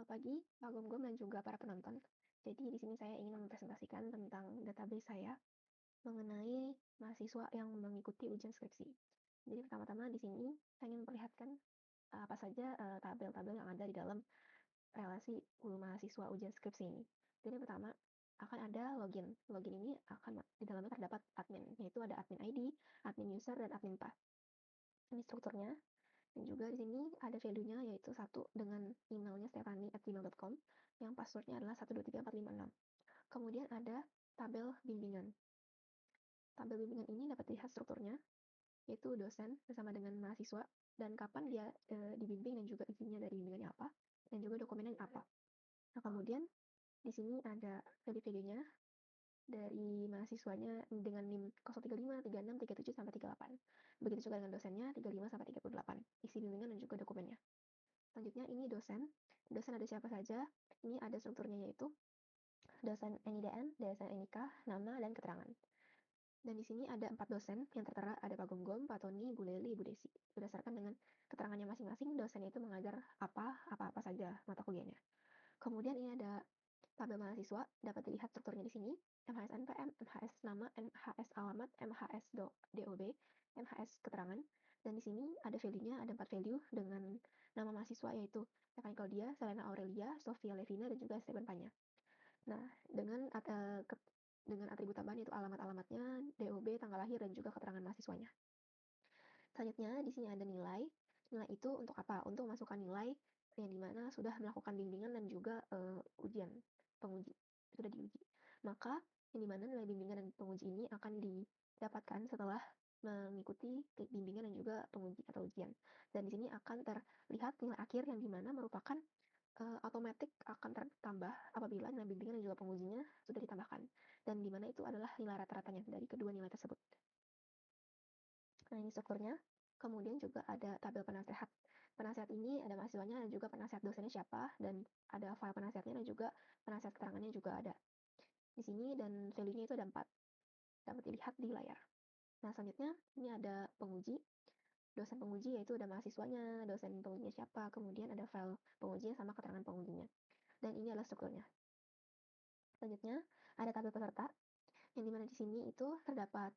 Selamat pagi, Pak Gom-Gom dan juga para penonton. Jadi di sini saya ingin mempresentasikan tentang database saya mengenai mahasiswa yang mengikuti ujian skripsi. Jadi pertama-tama di sini saya ingin memperlihatkan apa saja tabel-tabel yang ada di dalam relasi mahasiswa ujian skripsi ini. Jadi pertama akan ada login. Login ini akan di dalamnya terdapat admin, yaitu ada admin ID, admin user, dan admin path. Ini strukturnya. Dan juga di sini ada value-nya yaitu satu dengan emailnya stephanie@gmail.com yang passwordnya adalah 123456. Kemudian ada tabel bimbingan. Tabel bimbingan ini dapat dilihat strukturnya yaitu dosen bersama dengan mahasiswa dan kapan dia dibimbing dan juga isinya dari bimbingannya apa dan juga dokumennya apa. Nah, kemudian di sini ada value-value-nya dari mahasiswanya dengan NIM 035, 36, 37 sampai 38. Begitu juga dengan dosennya 35 sampai 38. Isi bimbingan dan juga dokumennya. Selanjutnya ini dosen. Dosen ada siapa saja? Ini ada strukturnya yaitu dosen NIDN, dosen NIK, nama, dan keterangan. Dan di sini ada 4 dosen yang tertera, ada Pak Gom-Gom, Pak Tony, Bu Leli, Bu Desi. Berdasarkan dengan keterangannya masing-masing, dosen itu mengajar apa-apa saja mata kuliahnya. Kemudian ini ada tabel mahasiswa, dapat dilihat strukturnya di sini. MHS NPM, MHS nama, MHS alamat, MHS DOB, MHS keterangan. Dan di sini ada value-nya, ada 4 value dengan nama mahasiswa yaitu Stephanie Claudia, Selena Aurelia, Sofia Levina, dan juga Esteban Panya. Nah, dengan atribut tambahan yaitu alamat-alamatnya, DOB, tanggal lahir, dan juga keterangan mahasiswanya. Selanjutnya di sini ada nilai. Nilai itu untuk apa? Untuk masukkan nilai yang dimana sudah melakukan bimbingan dan juga ujian penguji sudah diuji. Maka yang dimana nilai bimbingan dan penguji ini akan didapatkan setelah mengikuti bimbingan dan juga penguji atau ujian. Dan di sini akan terlihat nilai akhir yang dimana merupakan otomatis akan tertambah apabila nilai bimbingan dan juga pengujinya sudah ditambahkan. Dan dimana itu adalah nilai rata-ratanya dari kedua nilai tersebut. Nah, ini strukturnya. Kemudian juga ada tabel penasehat. Penasehat ini ada mahasiswanya dan juga penasehat dosennya siapa, dan ada file penasehatnya dan juga penasehat keterangannya juga ada di sini, dan value-nya itu ada 4. Dapat dilihat di layar. Nah, selanjutnya ini ada penguji. Dosen penguji yaitu ada mahasiswanya, dosen pengujinya siapa, kemudian ada file pengujinya sama keterangan pengujinya. Dan ini adalah strukturnya. Selanjutnya ada tabel peserta, yang dimana di sini itu terdapat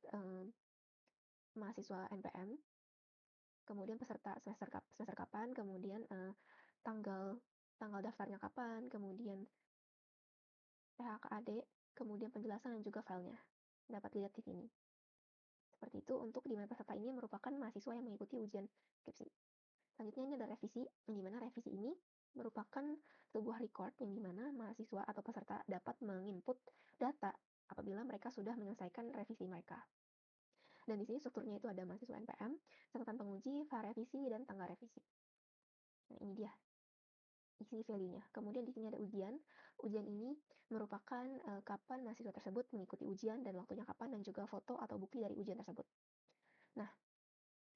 mahasiswa NPM, kemudian peserta semester kapan, kemudian tanggal daftarnya kapan, kemudian PHKAD, kemudian penjelasan dan juga filenya. Dapat dilihat di sini. Seperti itu untuk di mana peserta ini merupakan mahasiswa yang mengikuti ujian skripsi. Selanjutnya ini ada revisi, yang dimana revisi ini merupakan sebuah record yang dimana mahasiswa atau peserta dapat menginput data apabila mereka sudah menyelesaikan revisi mereka. Dan di sini strukturnya itu ada mahasiswa NPM, catatan penguji, file revisi, dan tanggal revisi. Nah, ini dia isi value-nya. Kemudian di sini ada ujian. Ujian ini merupakan kapan mahasiswa tersebut mengikuti ujian dan waktunya kapan, dan juga foto atau bukti dari ujian tersebut. Nah,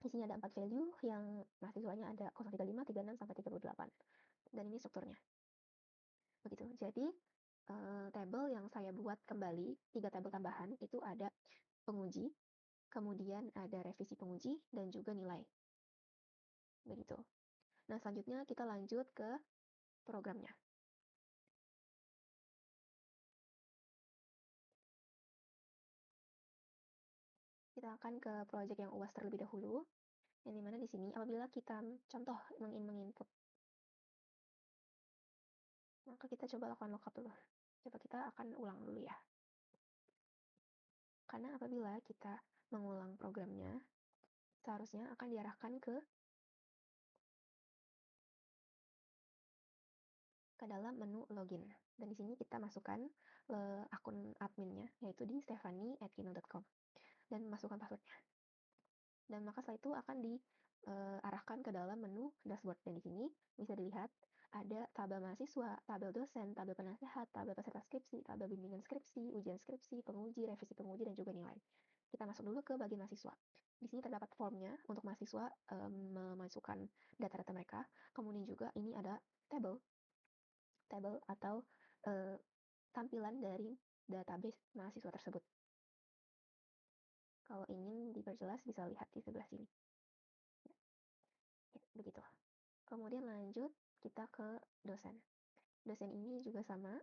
di sini ada 4 value yang mahasiswanya ada 035, 36, sampai 38. Dan ini strukturnya. Begitu. Jadi, tabel yang saya buat kembali, 3 tabel tambahan, itu ada penguji, kemudian ada revisi penguji, dan juga nilai. Begitu. Nah, selanjutnya kita lanjut ke programnya. Kita akan ke project yang UAS terlebih dahulu, yang dimana di sini apabila kita contoh menginput, maka kita coba lakukan lookup dulu. Coba kita akan ulang dulu ya. Karena apabila kita mengulang programnya, seharusnya akan diarahkan ke dalam menu login. Dan di sini kita masukkan akun adminnya, yaitu di stephanie@gmail.com, dan masukkan passwordnya. Dan maka setelah itu akan diarahkan ke dalam menu dashboard. Dan di sini bisa dilihat ada tabel mahasiswa, tabel dosen, tabel penasehat, tabel peserta skripsi, tabel bimbingan skripsi, ujian skripsi, penguji, revisi penguji, dan juga nilai. Kita masuk dulu ke bagian mahasiswa. Di sini terdapat formnya untuk mahasiswa memasukkan data-data mereka. Kemudian juga ini ada tabel atau tampilan dari database mahasiswa tersebut. Kalau ingin diperjelas bisa lihat di sebelah sini. Ya, begitu. Kemudian lanjut kita ke dosen. Dosen ini juga sama,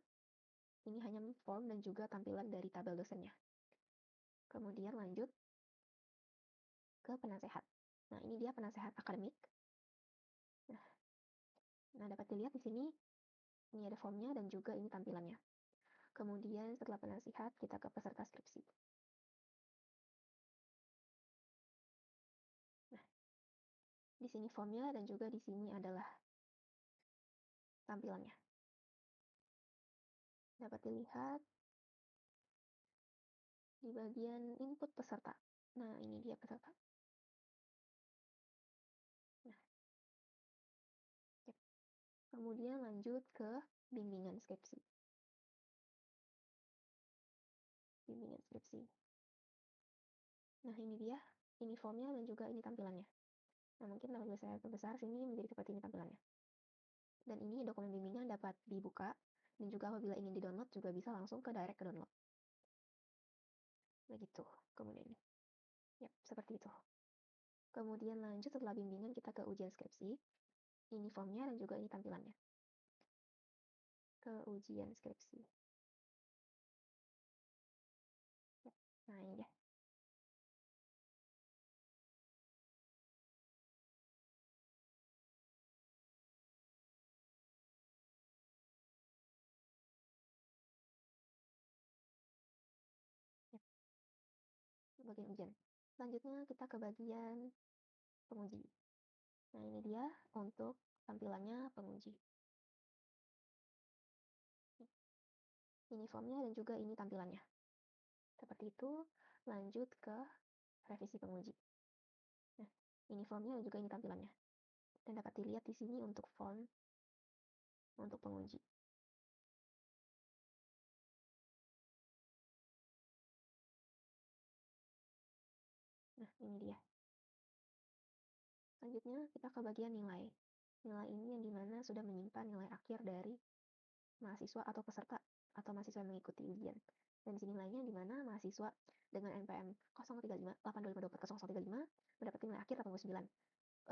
ini hanya form dan juga tampilan dari tabel dosennya. Kemudian lanjut ke penasehat. Nah, ini dia penasehat akademik. Nah, dapat dilihat di sini, ini ada formnya dan juga ini tampilannya. Kemudian setelah penasihat, kita ke peserta skripsi. Nah, di sini formnya dan juga di sini adalah tampilannya. Dapat dilihat di bagian input peserta. Nah, ini dia peserta. Nah, kemudian lanjut ke bimbingan skripsi. Bimbingan skripsi. Nah, ini dia, ini formnya dan juga ini tampilannya. Nah, mungkin apabila saya perbesar sini menjadi seperti ini tampilannya. Dan ini dokumen bimbingan dapat dibuka, dan juga apabila ingin di-download juga bisa langsung ke direct ke download. Begitu, kemudian. Ya, seperti itu. Kemudian lanjut setelah bimbingan kita ke ujian skripsi. Ini formnya dan juga ini tampilannya. Ke ujian skripsi. Ya, nah ini dia. Ya, bagian ujian. Selanjutnya kita ke bagian penguji. Nah ini dia untuk tampilannya penguji. Ini formnya dan juga ini tampilannya. Seperti itu, lanjut ke revisi penguji. Nah, ini formnya dan juga ini tampilannya. Dan dapat dilihat di sini untuk form untuk penguji. Nah, ini dia. Selanjutnya kita ke bagian nilai. Nilai ini yang dimana sudah menyimpan nilai akhir dari mahasiswa atau peserta atau mahasiswa yang mengikuti ujian. Dan di sini nilainya di mana mahasiswa dengan NPM 035 825 mendapatkan nilai akhir 89.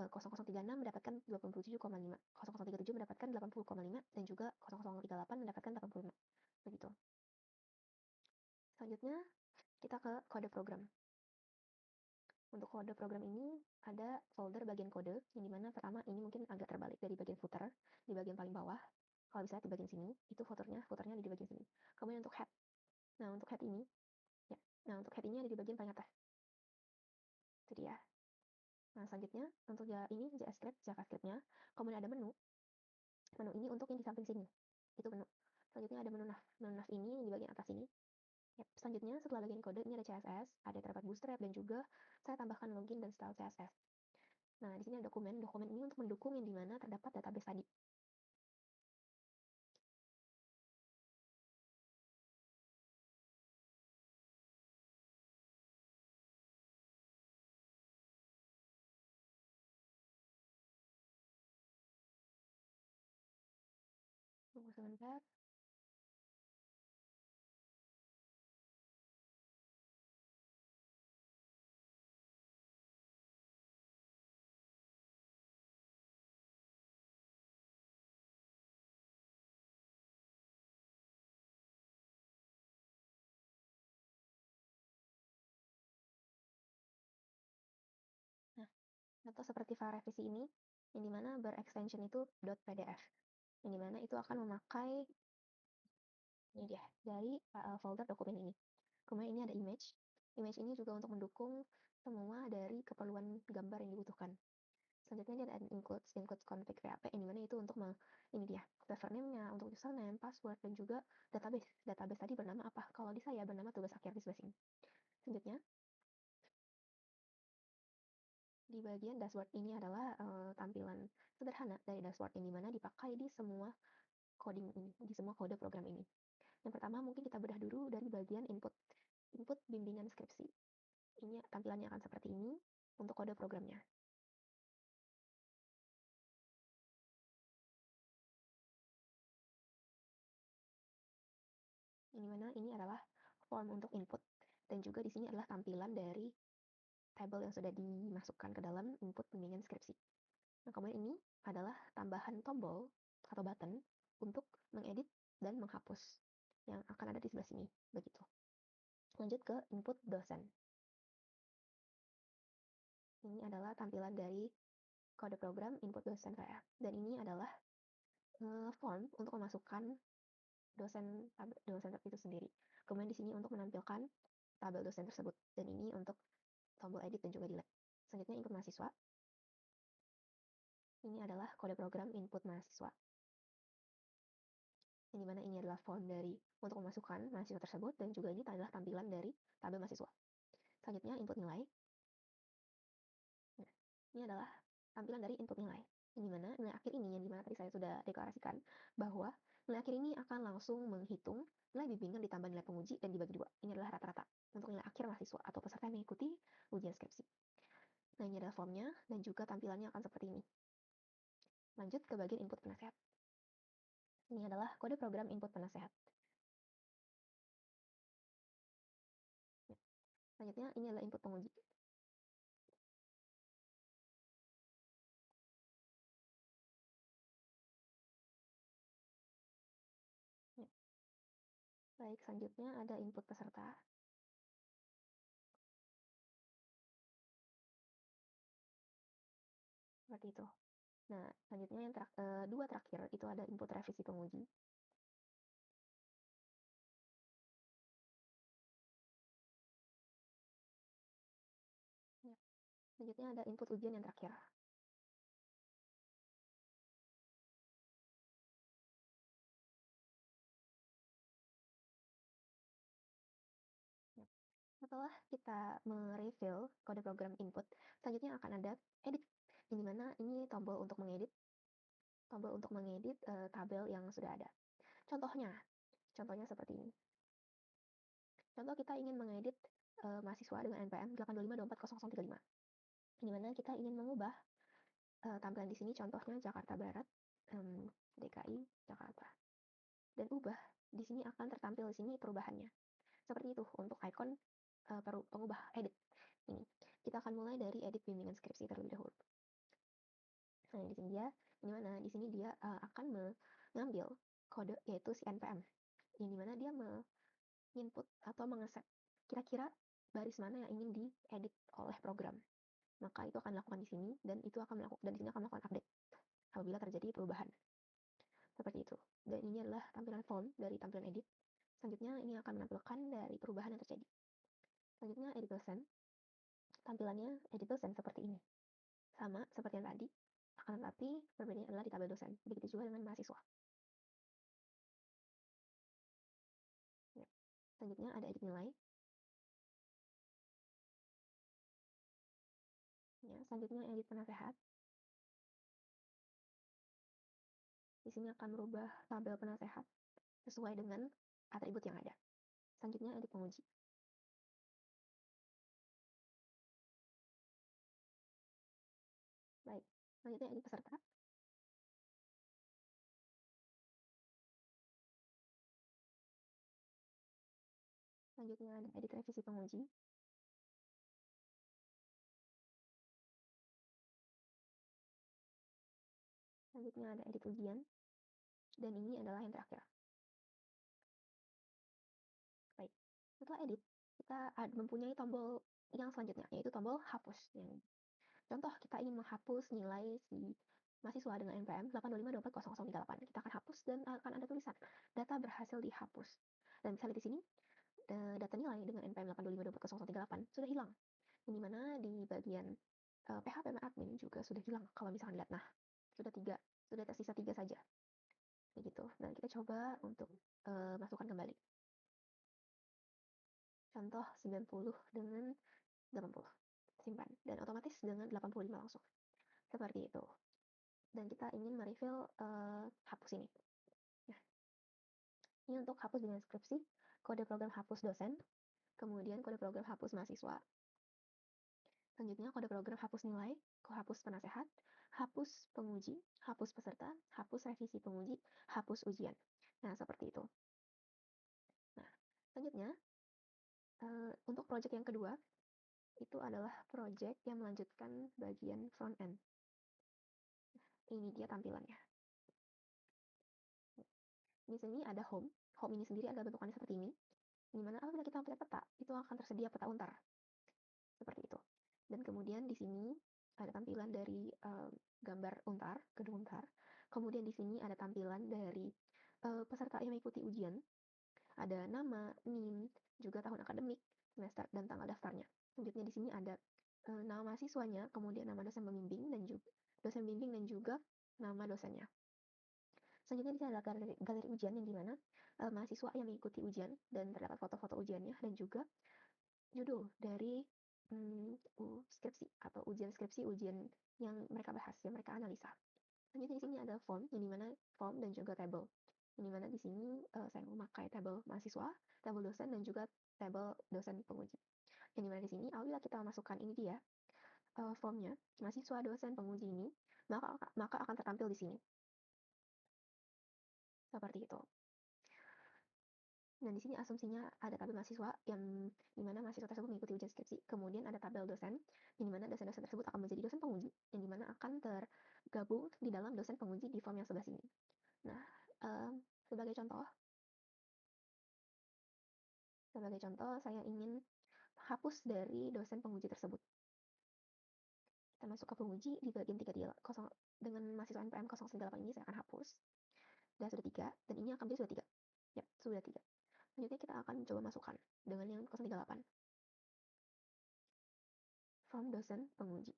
0036 mendapatkan 27,5, 0037 mendapatkan 80,5 dan juga 0038 mendapatkan 85. Begitu. Selanjutnya kita ke kode program. Untuk kode program ini ada folder bagian kode, yang dimana pertama ini mungkin agak terbalik dari bagian footer, di bagian paling bawah. Kalau bisa di bagian sini, itu footernya di bagian sini. Kemudian untuk head. Nah, untuk head ini, ya. Nah, untuk head ini ada di bagian paling atas. Itu dia. Nah, selanjutnya untuk ini JavaScript-nya, kemudian ada menu. Menu ini untuk yang di samping sini. Itu menu. Selanjutnya ada menu nav. Menu nav ini yang di bagian atas ini. Ya, selanjutnya setelah bagian kode ini ada CSS, ada terdapat bootstrap dan juga saya tambahkan login dan style CSS. Nah, di sini ada dokumen. Dokumen ini untuk mendukung yang dimana terdapat database tadi. Tunggu sebentar. Nah, atau seperti file revisi ini, yang dimana berextension itu .pdf. Yang dimana itu akan memakai ini dia dari folder dokumen ini. Kemudian ini ada image. Image ini juga untuk mendukung semua dari keperluan gambar yang dibutuhkan. Selanjutnya dia ada include config PHP yang dimana itu untuk ini dia server name-nya, untuk username, password dan juga database. Database tadi bernama apa? Kalau di saya bernama tugas akhir di sebelah sini. Selanjutnya di bagian dashboard ini adalah tampilan sederhana dari dashboard yang dimana dipakai di semua coding ini, di semua kode program ini. Yang pertama mungkin kita bedah dulu dari bagian input. Input bimbingan skripsi. Ini tampilannya akan seperti ini untuk kode programnya. Yang dimana ini adalah form untuk input. Dan juga di sini adalah tampilan dari tabel yang sudah dimasukkan ke dalam input bimbingan skripsi. Nah, kemudian ini adalah tambahan tombol atau button untuk dan menghapus yang akan ada di sebelah sini, begitu. Lanjut ke input dosen. Ini adalah tampilan dari kode program input dosen saya. Dan ini adalah form untuk memasukkan dosen itu sendiri. Kemudian di sini untuk menampilkan tabel dosen tersebut. Dan ini untuk tombol edit dan juga delete. Selanjutnya input mahasiswa. Ini adalah kode program input mahasiswa. Yang dimana ini adalah form dari untuk memasukkan mahasiswa tersebut dan juga ini adalah tampilan dari tabel mahasiswa. Selanjutnya input nilai. Nah, ini adalah tampilan dari input nilai. Yang dimana nilai akhir ini yang dimana tadi saya sudah deklarasikan bahwa nilai akhir ini akan langsung menghitung nilai bimbingan ditambah nilai penguji dan dibagi dua. Ini adalah rata-rata untuk nilai akhir mahasiswa atau peserta yang mengikuti ujian skripsi. Nah, ini adalah formnya dan juga tampilannya akan seperti ini. Lanjut ke bagian input penasehat. Ini adalah kode program input penasehat. Selanjutnya ini adalah input penguji. Ya. Baik, selanjutnya ada input peserta. Seperti itu. Nah, selanjutnya yang dua terakhir itu ada input revisi penguji. Ya. Selanjutnya ada input ujian yang terakhir. Ya. Setelah kita merefill kode program input, selanjutnya akan ada edit. Di mana ini tombol untuk mengedit tabel yang sudah ada. Contohnya seperti ini. Contoh kita ingin mengedit mahasiswa dengan NPM 825240035. Di mana kita ingin mengubah tampilan di sini contohnya Jakarta Barat, DKI Jakarta. Dan ubah, di sini akan tertampil di sini perubahannya. Seperti itu untuk ikon pengubah edit ini. Kita akan mulai dari edit bimbingan skripsi terlebih dahulu. Nah, di sini di sini dia akan mengambil kode yaitu si NPM, yang dimana dia menginput atau mengeset kira-kira baris mana yang ingin diedit oleh program. Maka itu akan dilakukan di sini dan di sini akan melakukan update apabila terjadi perubahan. Seperti itu. Dan ini adalah tampilan form dari tampilan edit. Selanjutnya ini akan menampilkan dari perubahan yang terjadi. Selanjutnya edit dosen. Tampilannya edit dosen seperti ini. Sama seperti yang tadi, akan tetapi perbedaannya adalah di tabel dosen. Begitu juga dengan mahasiswa. Ya. Selanjutnya ada edit nilai. Ya, selanjutnya edit penasehat. Di sini akan merubah tabel penasehat sesuai dengan atribut yang ada. Selanjutnya edit penguji. Baik, selanjutnya edit peserta. Selanjutnya ada edit revisi penguji. Selanjutnya ada edit ujian. Dan ini adalah yang terakhir. Baik, setelah edit, kita mempunyai tombol yang selanjutnya, yaitu tombol hapus. Contoh, kita ingin menghapus nilai si mahasiswa dengan NPM 825240038. Kita akan hapus dan akan ada tulisan, data berhasil dihapus. Dan bisa lihat di sini, data nilai dengan NPM 825240038 sudah hilang. Di mana di bagian PHP admin juga sudah hilang kalau misalkan lihat. Nah, sudah tersisa 3 saja. Begitu. Dan kita coba untuk masukkan kembali. Contoh 90 dengan 80. Simpan. Dan otomatis dengan 85 langsung. Seperti itu. Dan kita ingin merefill hapus ini. Nah, ini untuk hapus dengan skripsi, kode program hapus dosen, kemudian kode program hapus mahasiswa. Selanjutnya kode program hapus nilai, hapus penasehat, hapus penguji, hapus peserta, hapus revisi penguji, hapus ujian. Nah, seperti itu. Nah, selanjutnya untuk project yang kedua, itu adalah project yang melanjutkan bagian front end. Ini dia tampilannya. Di sini ada home. Home ini sendiri adalah bentukannya seperti ini, di mana apabila kita melihat peta, itu akan tersedia peta untar. Seperti itu. Dan kemudian di sini ada tampilan dari gambar untar, gedung untar. Kemudian di sini ada tampilan dari peserta yang mengikuti ujian. Ada nama, NIM, juga tahun akademik, semester, dan tanggal daftarnya. Selanjutnya di sini ada nama mahasiswanya, kemudian nama dosen bimbing dan juga nama dosennya. Selanjutnya di sini adalah galeri ujian yang dimana mahasiswa yang mengikuti ujian dan terdapat foto-foto ujiannya dan juga judul dari skripsi atau ujian skripsi, ujian yang mereka bahas, yang mereka analisa. Selanjutnya di sini ada form, yang dimana form dan juga table. Yang dimana di sini saya memakai table mahasiswa, table dosen, dan juga table dosen penguji. Yang dimana di sini apabila kita masukkan ini dia formnya, mahasiswa, dosen, penguji ini, maka akan tertampil di sini. Seperti itu. Dan di sini asumsinya ada tabel mahasiswa yang dimana mahasiswa tersebut mengikuti ujian skripsi. Kemudian ada tabel dosen, yang dimana dosen-dosen tersebut akan menjadi dosen penguji, yang dimana akan tergabung di dalam dosen penguji di form yang sebelah sini. Nah, sebagai contoh saya ingin hapus dari dosen penguji tersebut. Kita masuk ke penguji di bagian 3 dengan mahasiswa NPM 098 ini saya akan hapus. Dan sudah 3, dan ini akan menjadi sudah 3. Ya, sudah 3. Selanjutnya kita akan coba masukkan dengan yang 038. Form dosen penguji.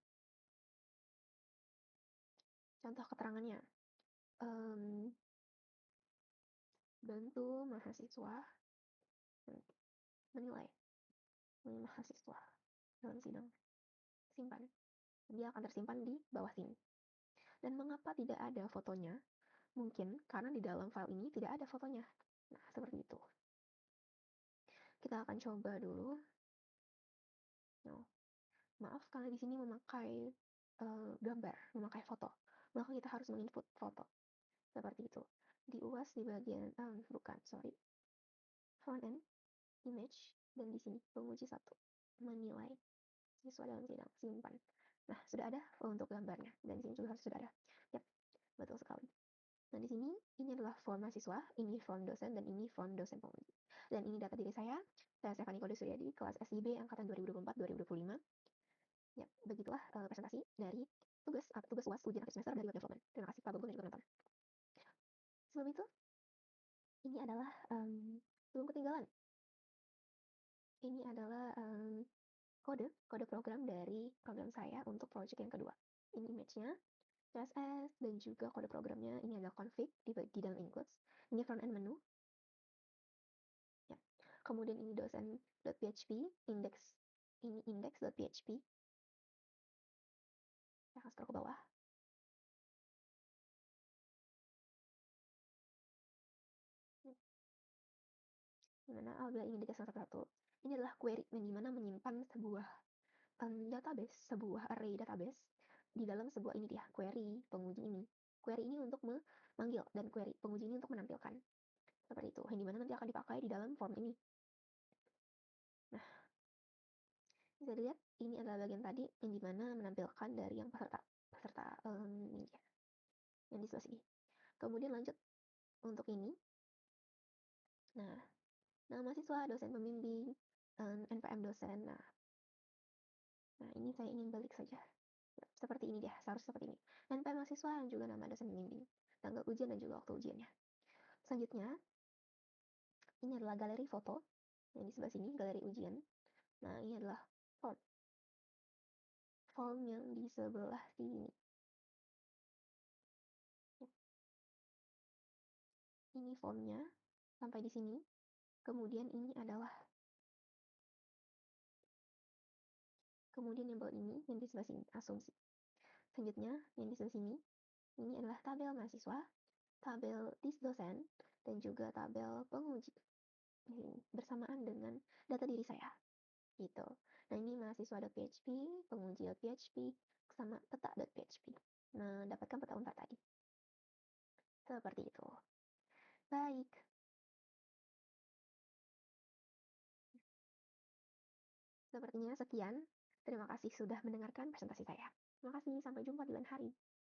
Contoh keterangannya, bantu mahasiswa menilai mahasiswa dalam sidang. Simpan. Dia akan tersimpan di bawah sini. Dan mengapa tidak ada fotonya? Mungkin karena di dalam file ini tidak ada fotonya. Nah, seperti itu. Kita akan coba dulu. No. Maaf karena di sini memakai gambar, memakai foto. Maka kita harus menginput foto. Seperti itu. Di UAS di bagian, front end, image, dan di sini penguji 1. Menilai siswa dalam sidang, simpan. Nah, sudah ada untuk gambarnya. Dan di sini juga harus sudah ada. Yap, betul sekali. Nah, di sini, ini adalah form mahasiswa, ini form dosen, dan ini form dosen penguji. Dan ini data diri saya Stephanie Kode Suryadi, kelas SIB Angkatan 2024-2025. Ya, begitulah presentasi dari tugas UAS ujian akhir semester dari web development. Terima kasih Pak Gugum dan juga penonton. Sebelum itu, ini adalah belum ketinggalan. Ini adalah kode program dari program saya untuk project yang kedua. Ini image-nya, CSS, dan juga kode programnya. Ini adalah config di dalam includes. Ini front end menu. Ya. Kemudian ini dosen.php, index. Ini index.php. Saya akan scroll ke bawah. Dimana apabila ingin dikasih satu-satu, ini adalah query yang dimana menyimpan sebuah database, sebuah array database di dalam sebuah ini dia, query penguji ini. Query ini untuk memanggil dan query penguji ini untuk menampilkan. Seperti itu, yang dimana nanti akan dipakai di dalam form ini. Nah, bisa dilihat ini adalah bagian tadi yang dimana menampilkan dari yang peserta ini dia, yang di sebelah sini. Kemudian lanjut untuk ini. Nah, nama mahasiswa, dosen pembimbing, NPM dosen. Nah, ini saya ingin balik saja. Seperti ini dia, seharusnya seperti ini. NPM mahasiswa dan juga nama dosen pembimbing, tanggal ujian dan juga waktu ujiannya. Selanjutnya, ini adalah galeri foto yang di sebelah sini, galeri ujian. Nah, ini adalah form yang di sebelah sini. Ini formnya sampai di sini. Kemudian ini adalah yang bawah ini, yang di sebelah sini, asumsi. Selanjutnya, yang di sebelah sini, ini adalah tabel mahasiswa, tabel dosen, dan juga tabel penguji. Bersamaan dengan data diri saya. Gitu. Nah, ini mahasiswa.php, penguji.php, sama peta.php. Nah, dapatkan peta untar tadi. Seperti itu. Baik. Sepertinya sekian. Terima kasih sudah mendengarkan presentasi saya. Terima kasih, sampai jumpa di lain hari.